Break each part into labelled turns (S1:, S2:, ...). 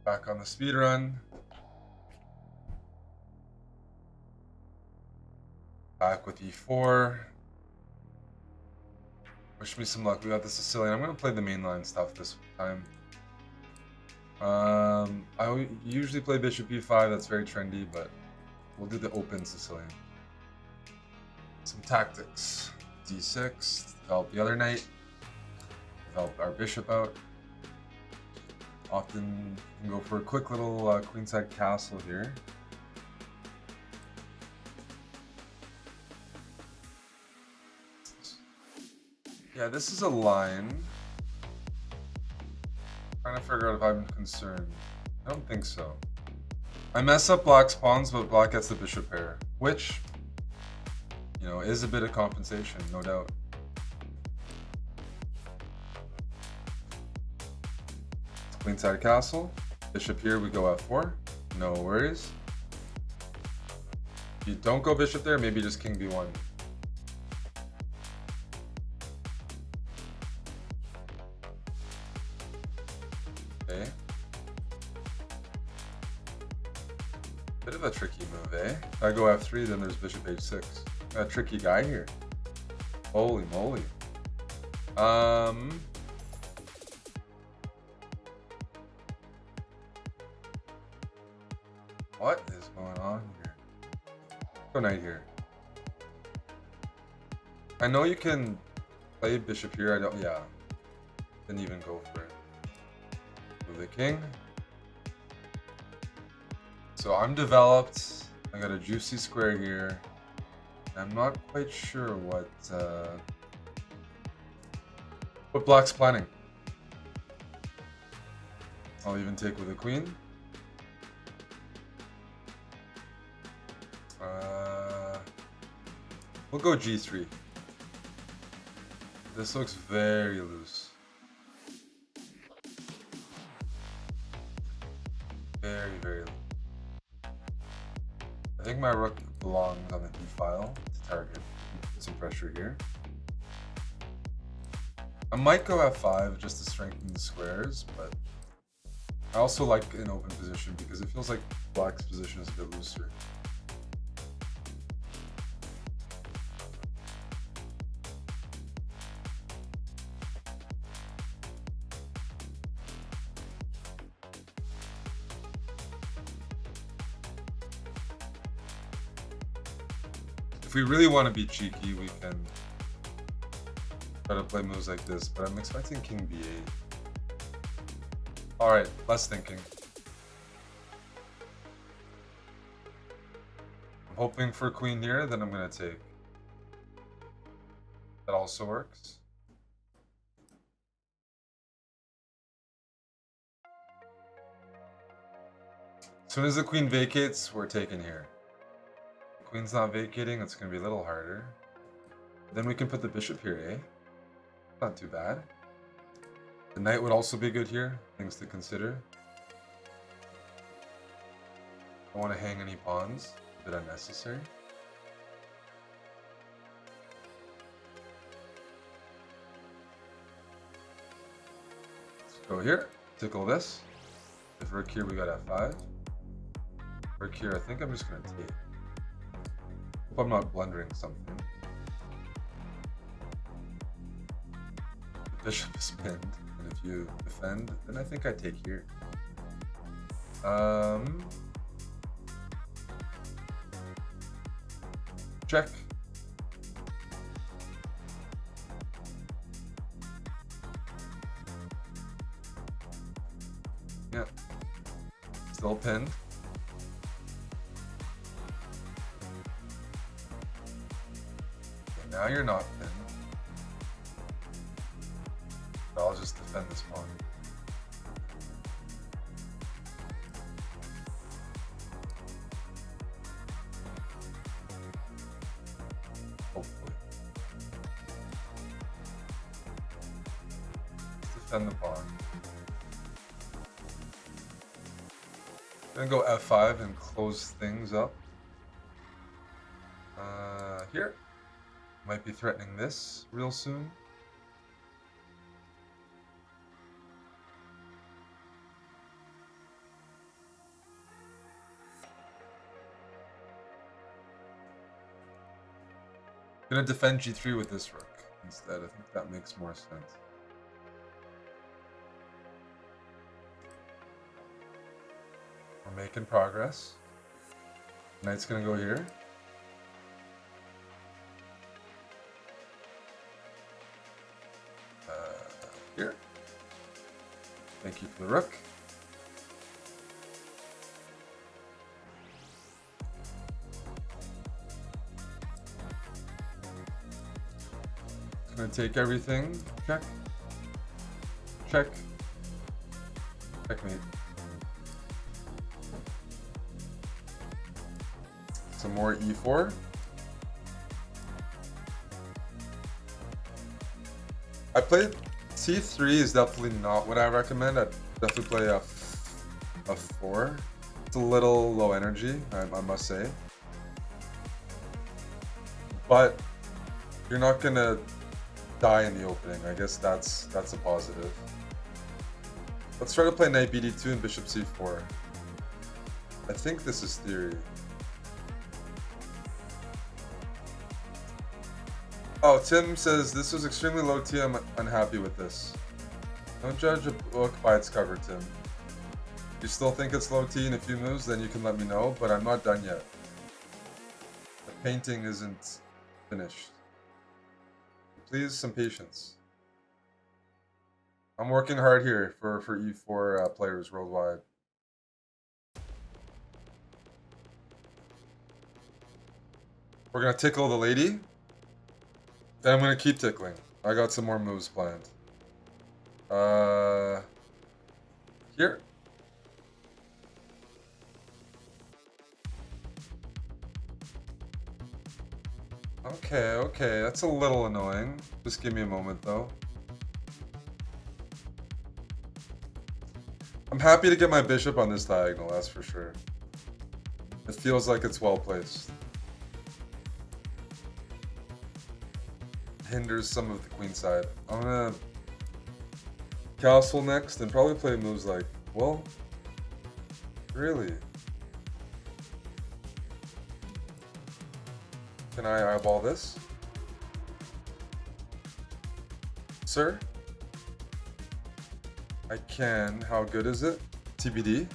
S1: Back on the speed run. Back with e4. Wish me some luck. We got the Sicilian. I'm going to play the mainline stuff this time. I usually play bishop e5. That's very trendy, but we'll do the open Sicilian. Some tactics. d6. Develop the other knight. Develop our bishop out. Often can go for a quick little queenside castle here. Yeah, this is a line. Trying to figure out if I'm concerned. I don't think so. I mess up black's pawns, but black gets the bishop pair, which, you know, is a bit of compensation, no doubt. Queenside castle. Bishop here, we go f4. No worries. If you don't go bishop there, maybe just king b1. Okay. Bit of a tricky move, eh? If I go f3, then there's bishop h6. A tricky guy here. Holy moly. What is going on here? Go knight here. I know you can play bishop here. I don't. Yeah. Didn't even go for it. Move the king. So I'm developed. I got a juicy square here. I'm not quite sure what black's planning. I'll even take with a queen. We'll go g3. This looks very loose. Very, very loose. I think my rook belongs on the e file to target. Put some pressure here. I might go f5 just to strengthen the squares, but I also like an open position because it feels like black's position is a bit looser. If we really want to be cheeky, we can try to play moves like this, but I'm expecting king b8. Alright, less thinking. I'm hoping for queen here, then I'm going to take. That also works. As soon as the queen vacates, we're taking here. Queen's not vacating, it's going to be a little harder. Then we can put the bishop here, eh? Not too bad. The knight would also be good here, things to consider. Don't want to hang any pawns, a bit unnecessary. Let's go here, tickle this. If rook here, we got f5. Rook here, I think I'm just going to take. Hope I'm not blundering something. The bishop is pinned, and if you defend, then I think I take here. Check. Yeah. Still pinned. Okay, now you're not pinned. But I'll just defend this pawn. Hopefully. Let's defend the pawn. Gonna go f5 and close things up. Here. Might be threatening this real soon. I'm gonna defend g3 with this rook instead. I think that makes more sense. We're making progress. Knight's gonna go here. Here. Thank you for the rook. Gonna take everything. Check. Check. Checkmate. Some more e4. I played c3 is definitely not what I recommend. I'd definitely play a 4. It's a little low energy, I must say. But you're not gonna die in the opening. I guess that's a positive. Let's try to play knight bd2 and bishop c4. I think this is theory. Oh, Tim says, this was extremely low T, I'm unhappy with this. Don't judge a book by its cover, Tim. If you still think it's low T in a few moves, then you can let me know, but I'm not done yet. The painting isn't finished. Please, some patience. I'm working hard here for E4 players worldwide. We're gonna tickle the lady. Then I'm gonna keep tickling. I got some more moves planned. Here. Okay, that's a little annoying. Just give me a moment though. I'm happy to get my bishop on this diagonal, that's for sure. It feels like it's well placed. Hinders some of the queen side. I'm gonna castle next and probably play moves like, well, really? Can I eyeball this? Sir? I can. How good is it? TBD.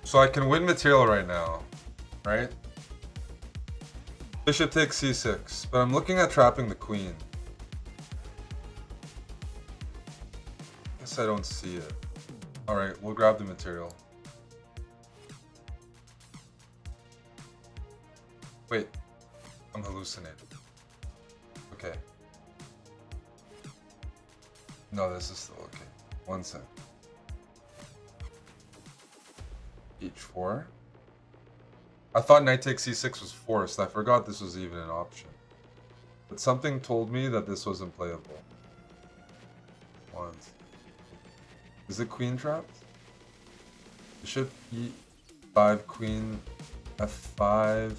S1: So I can win material right now, right? Bishop takes c6, but I'm looking at trapping the queen. Guess I don't see it. Alright, we'll grab the material. Wait, I'm hallucinating. Okay. No, this is still okay. One sec. H4. I thought knight takes c6 was forced. I forgot this was even an option. But something told me that this wasn't playable. Once. Is the queen trapped? Bishop e5, queen f5.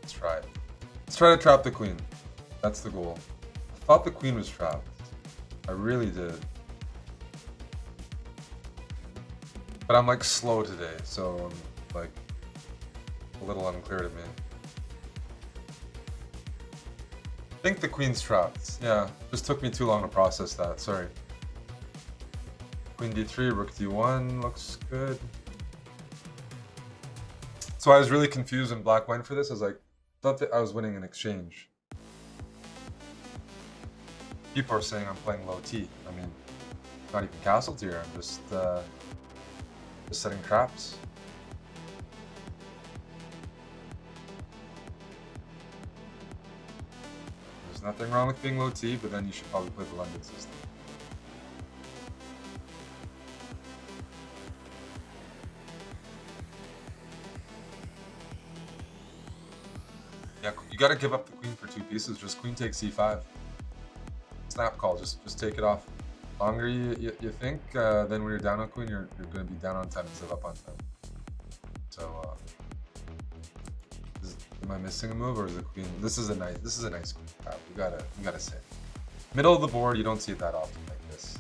S1: Let's try it. Let's try to trap the queen. That's the goal. I thought the queen was trapped. I really did. But I'm like slow today, so I'm like a little unclear to me. I think the queen's trapped. Yeah, just took me too long to process that, sorry. Queen d3, rook d1 looks good. So I was really confused when black went for this. I was like, thought that I was winning an exchange. People are saying I'm playing low T. I mean, not even castled here, I'm just setting traps. There's nothing wrong with being low T, but then you should probably play the London system. Yeah, you gotta give up the queen for 2 pieces. Just queen takes c5. Snap call, just take it off. Longer you think, then when you're down on queen, you're going to be down on 10 instead of up on 10. So Am I missing a move or is the queen? This is a nice queen path. We gotta say. Middle of the board, you don't see it that often like this.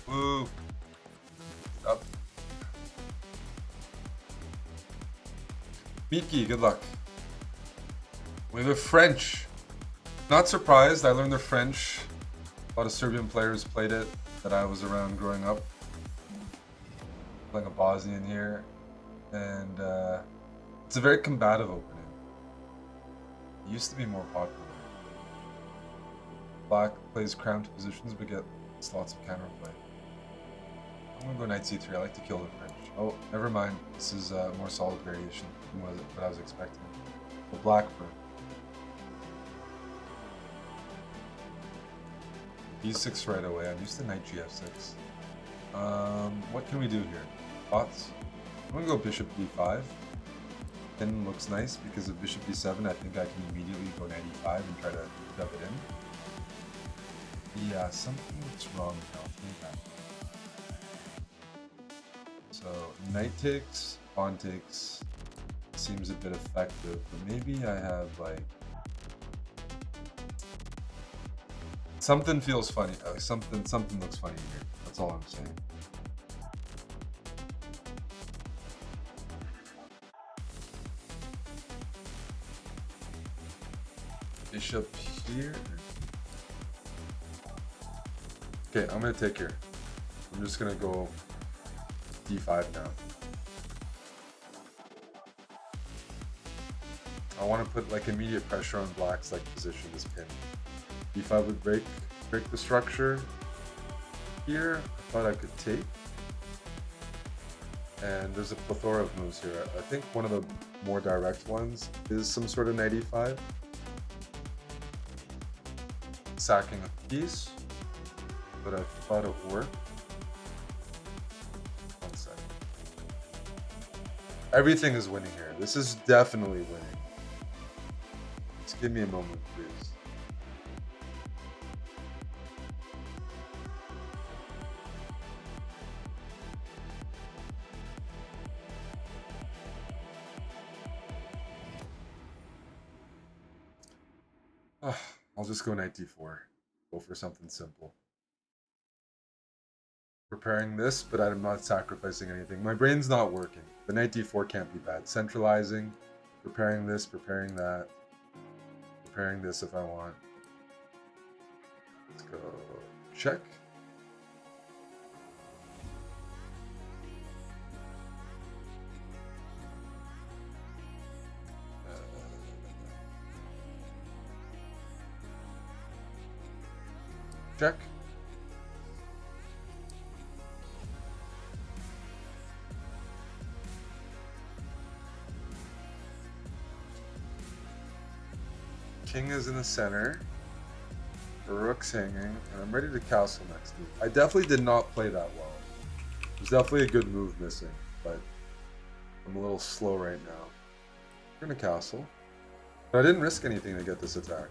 S1: Woo! Up. Miki, good luck. We have French. Not surprised, I learned the French. A lot of Serbian players played it that I was around growing up. Playing a Bosnian here. And it's a very combative opening. It used to be more popular. Black plays cramped positions but gets lots of counterplay. I'm gonna go knight c3. I like to kill the French. Oh, never mind. This is a more solid variation than what I was expecting. The black for d6 right away. I'm used to knight gf6. What can we do here? Thoughts? I'm gonna go bishop d5. Pin looks nice because of bishop d7. I think I can immediately go knight e5 and try to dub it in. Yeah, something looks wrong now. So knight takes, pawn takes. Seems a bit effective, but maybe I have like something feels funny. Something looks funny here. That's all I'm saying. Bishop here. Okay, I'm gonna take here. I'm just gonna go d5 now. I want to put like immediate pressure on black's like position this pin. d5 would break the structure. Here, I thought I could take. And there's a plethora of moves here. I think one of the more direct ones is some sort of knight e5. Sacking a piece, but I thought it worked. One second. Everything is winning here. This is definitely winning. Just give me a moment, please. I'll just go knight d4. Go for something simple. Preparing this, but I'm not sacrificing anything. My brain's not working. The knight d4 can't be bad. Centralizing, preparing this, preparing that, preparing this if I want. Let's go check. Check. King is in the center. Rook's hanging, and I'm ready to castle next move. I definitely did not play that well. There's definitely a good move missing, but I'm a little slow right now. I'm gonna castle. But I didn't risk anything to get this attack.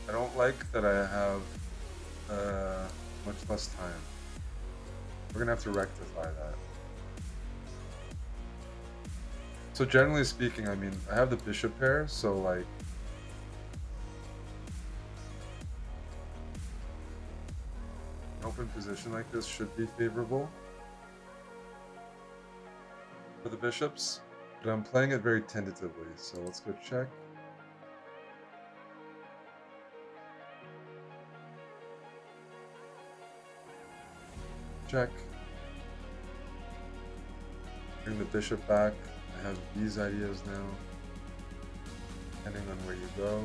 S1: I don't like that I have much less time. We're gonna have to rectify that. So generally speaking, I mean, I have the bishop pair, so like an open position like this should be favorable for the bishops, but I'm playing it very tentatively, so let's go check. Check. Bring the bishop back. I have these ideas now. Depending on where you go.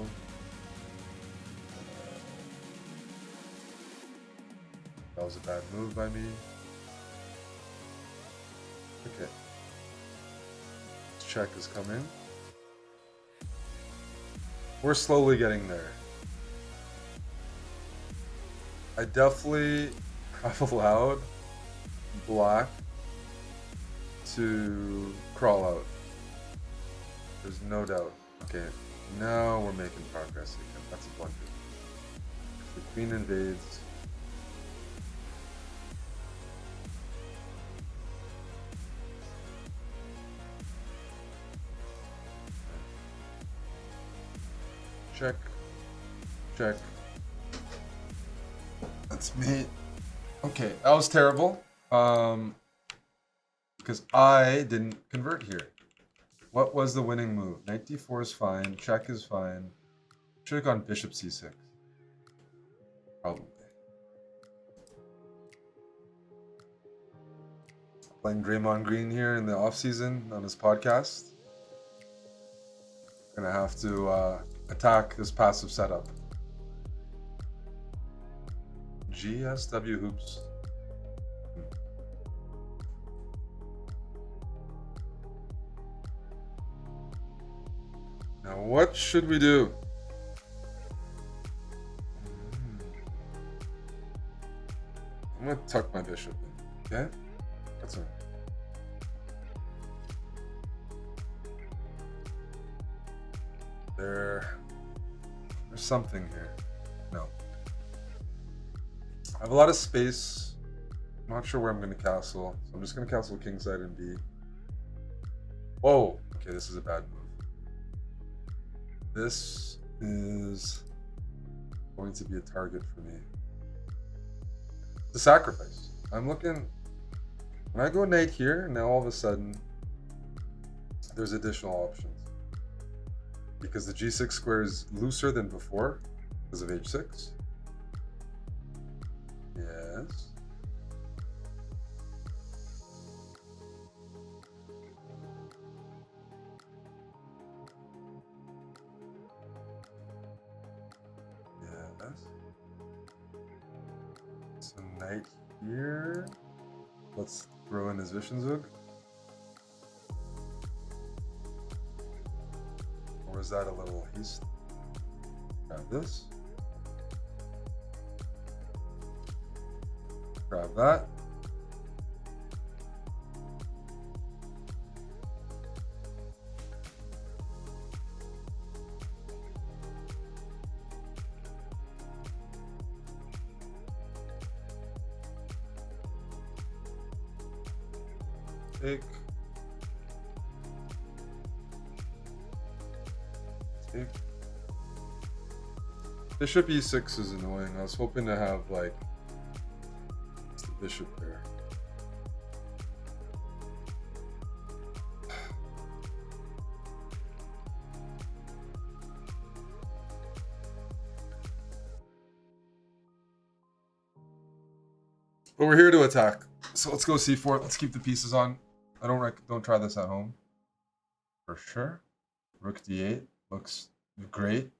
S1: That was a bad move by me. Okay. This check is coming. We're slowly getting there. I definitely have allowed black to crawl out. There's no doubt. Okay, now we're making progress again. That's a blunder. If the queen invades, check, check. That's me. Okay, that was terrible. Because I didn't convert here. What was the winning move? Knight d4 is fine. Check is fine. Should have gone bishop c6. Probably. Playing Draymond Green here in the off season on his podcast. Gonna have to attack this passive setup. GSW hoops. Now what should we do? I'm gonna tuck my bishop in, okay? That's all right. There's something here. No. I have a lot of space. I'm not sure where I'm gonna castle, so I'm just gonna castle kingside and B. Whoa! Okay, this is a bad move. This is going to be a target for me. It's a sacrifice. I'm looking. When I go knight here, now all of a sudden, there's additional options. Because the g6 square is looser than before because of h6. Yes. Yes. So knight here. Let's throw in his Zug. Or is that a little haste? Grab this. Grab that. Take. Take. Bishop e6 is annoying. I was hoping to have like the bishop there. But we're here to attack. So let's go c4. Let's keep the pieces on. Don't try this at home. For sure. Rook d8 looks great.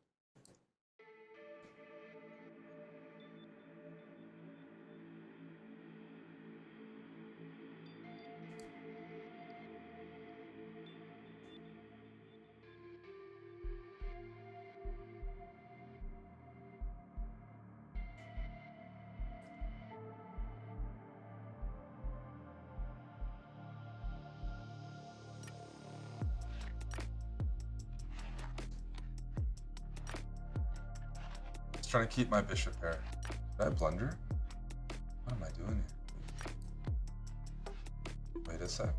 S1: Trying to keep my bishop there. Did I blunder? What am I doing here? Wait a sec.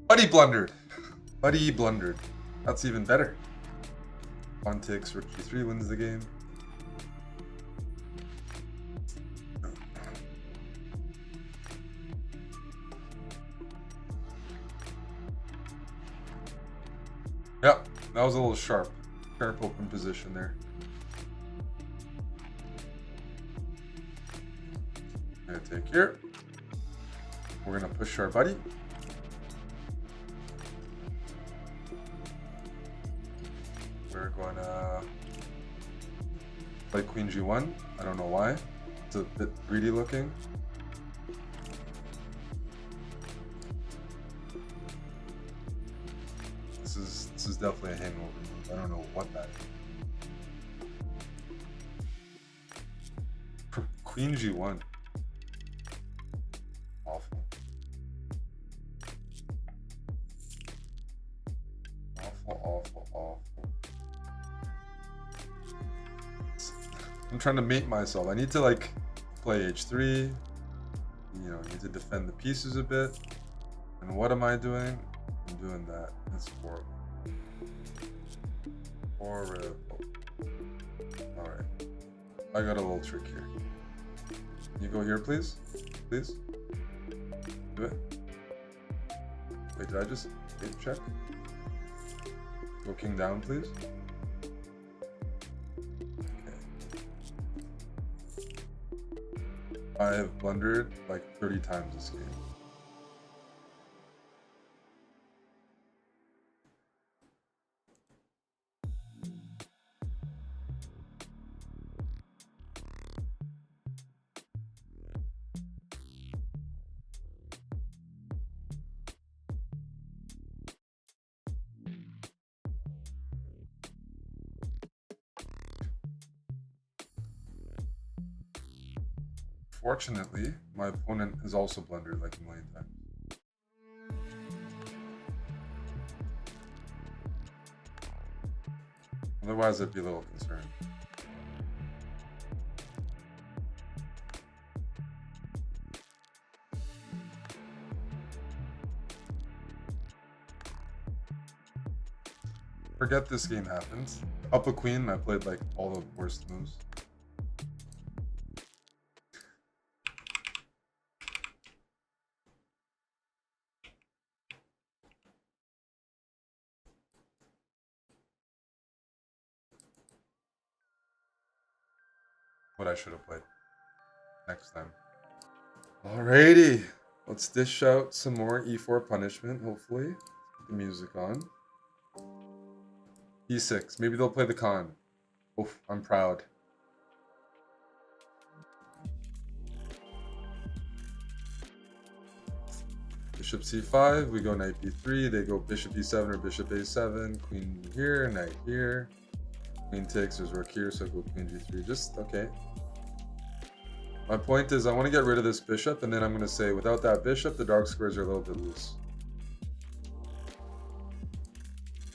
S1: Buddy blundered. Buddy blundered. That's even better. Pawn takes, rook g3 wins the game. Yep, that was a little sharp. Sharp open position there. I'm gonna take here. We're gonna push our buddy. we're gonna play queen g1. I don't know why. It's a bit greedy looking. This is definitely a hangover move. I don't know what that is. Queen g1. Awful. Awful. I'm trying to mate myself. I need to like play h3. You know, need to defend the pieces a bit. And what am I doing? I'm doing that. That's horrible. Horrible. Alright. I got a little trick here. Can you go here, please? Please? Do it. Wait, did I just hit check? Go king down, please. Okay. I have blundered like 30 times this game. Fortunately, my opponent has also blundered like a million times. Otherwise, I'd be a little concerned. Forget this game happened. Up a queen, I played like all the worst moves. What I should have played next time. Alrighty, let's dish out some more e4 punishment, hopefully. Keep the music on. e6, maybe they'll play the con. Oof, I'm proud. Bishop c5, we go knight b3, they go bishop e7 or bishop a7, queen here, knight here. Queen takes, there's rook here, so I go queen g3, just okay. My point is I want to get rid of this bishop, and then I'm going to say without that bishop, the dark squares are a little bit loose.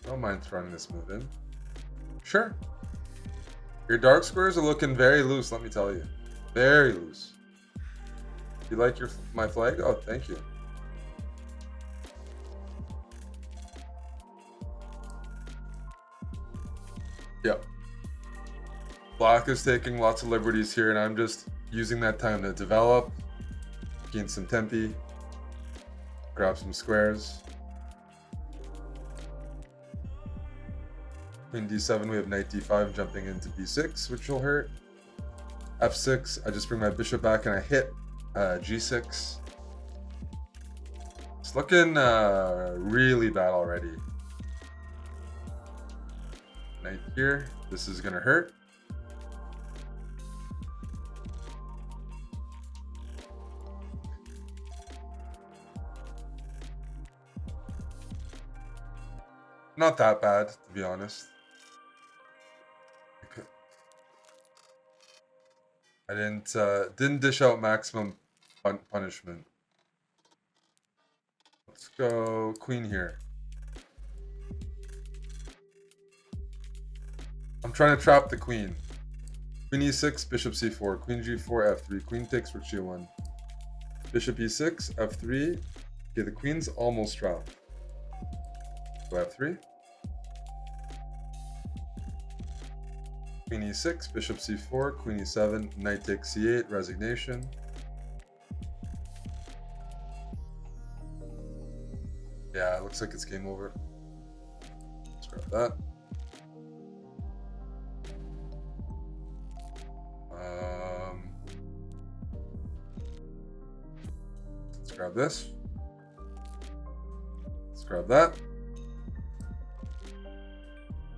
S1: I don't mind throwing this move in. Sure. Your dark squares are looking very loose, let me tell you. Very loose. You like my flag? Oh, thank you. Yep. Black is taking lots of liberties here, and I'm just using that time to develop, gain some tempi, grab some squares. Queen d7, we have knight d5 jumping into b6, which will hurt. f6, I just bring my bishop back and I hit g6. It's looking really bad already. Knight here, this is gonna hurt. Not that bad, to be honest. I didn't dish out maximum punishment. Let's go queen here. I'm trying to trap the queen. Queen e6, bishop c4, queen g4, f3, queen takes rook g1. Bishop e6, f3. Okay, the queen's almost trapped. Go f3. Queen e6, bishop c4, queen e7, knight takes c8, resignation. Yeah, it looks like it's game over. Let's grab that. Let's grab this. Let's grab that.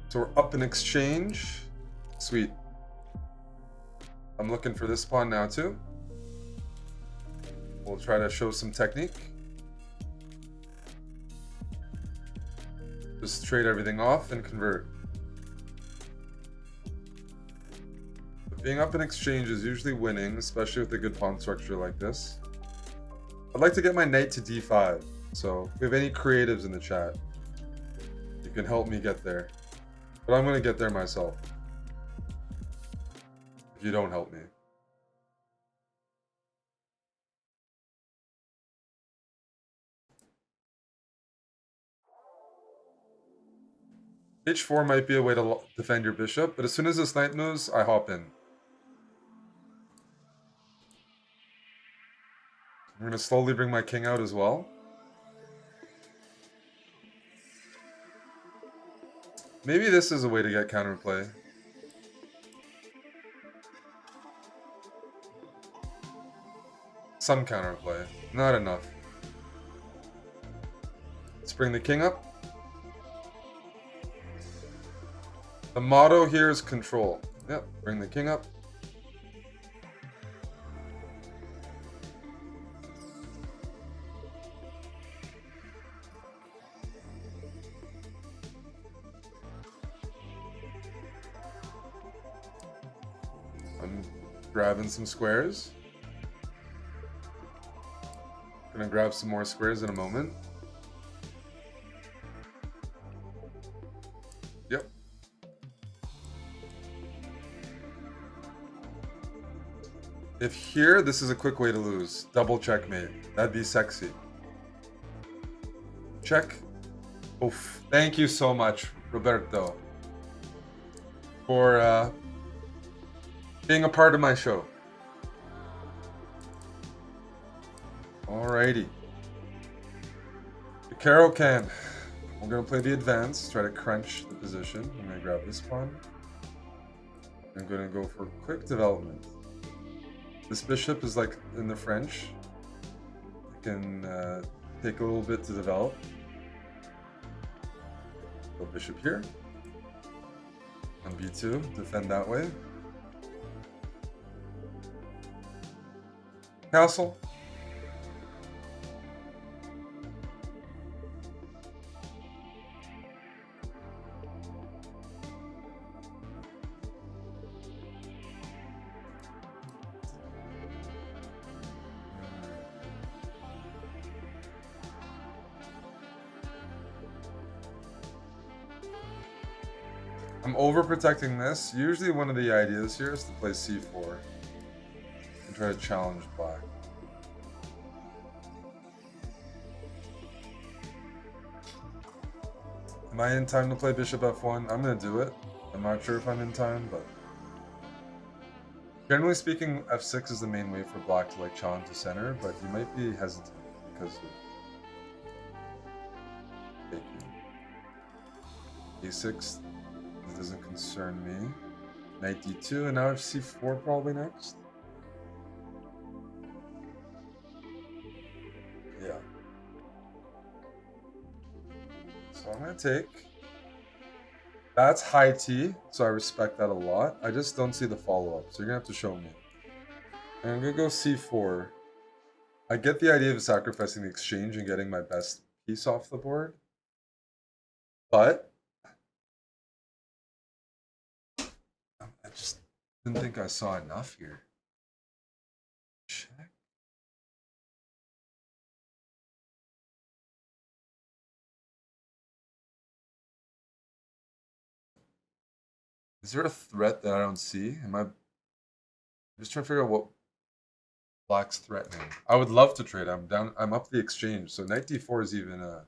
S1: So we're up in exchange. Sweet. I'm looking for this pawn now too. We'll try to show some technique. Just trade everything off and convert. But being up in exchange is usually winning, especially with a good pawn structure like this. I'd like to get my knight to d5. So if we have any creatives in the chat, you can help me get there. But I'm going to get there myself. If you don't help me. H4 might be a way to defend your bishop, but as soon as this knight moves, I hop in. I'm going to slowly bring my king out as well. Maybe this is a way to get counterplay. Some counterplay. Not enough. Let's bring the king up. The motto here is control. Yep, bring the king up. I'm grabbing some squares. Gonna grab some more squares in a moment. Yep. If here, this is a quick way to lose. Double checkmate. That'd be sexy. Check. Oof. Thank you so much, Roberto, for being a part of my show. Alrighty. The Caro can. We're gonna play the advance, try to crunch the position. I'm gonna grab this pawn. I'm gonna go for quick development. This bishop is like in the French. It can take a little bit to develop. Go bishop here. On b2, defend that way. Castle. I'm overprotecting this. Usually one of the ideas here is to play c4 and try to challenge black. Am I in time to play bishop f1? I'm going to do it. I'm not sure if I'm in time, but generally speaking, f6 is the main way for black to like challenge the center, but you might be hesitant because of taking. a6. It doesn't concern me. Knight d2, and now c4 probably next. Yeah. So I'm gonna take. That's high T, so I respect that a lot. I just don't see the follow-up, so you're gonna have to show me. And I'm gonna go c4. I get the idea of sacrificing the exchange and getting my best piece off the board, but I just didn't think I saw enough here. Check. Is there a threat that I don't see? I'm just trying to figure out what black's threatening. I would love to trade. I'm up the exchange, so knight d4 is even a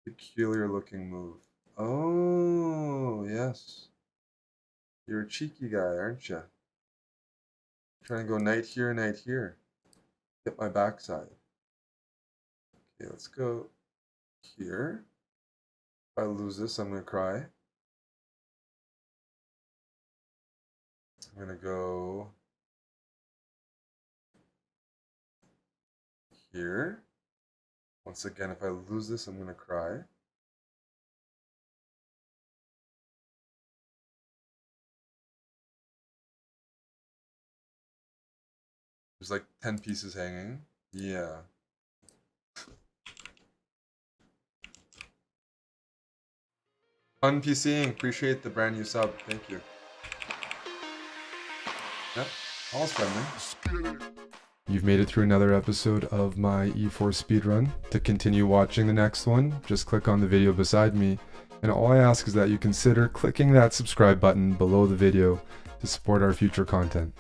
S1: peculiar looking move. Oh, yes. You're a cheeky guy, aren't you? Trying to go knight here. Get my backside. Okay, let's go here. If I lose this, I'm going to cry. I'm going to go here. Once again, if I lose this, I'm going to cry. There's like 10 pieces hanging. Yeah. Fun PCing. Appreciate the brand new sub. Thank you. Yep. All's friendly. You've made it through another episode of my E4 speedrun. To continue watching the next one, just click on the video beside me, and all I ask is that you consider clicking that subscribe button below the video to support our future content.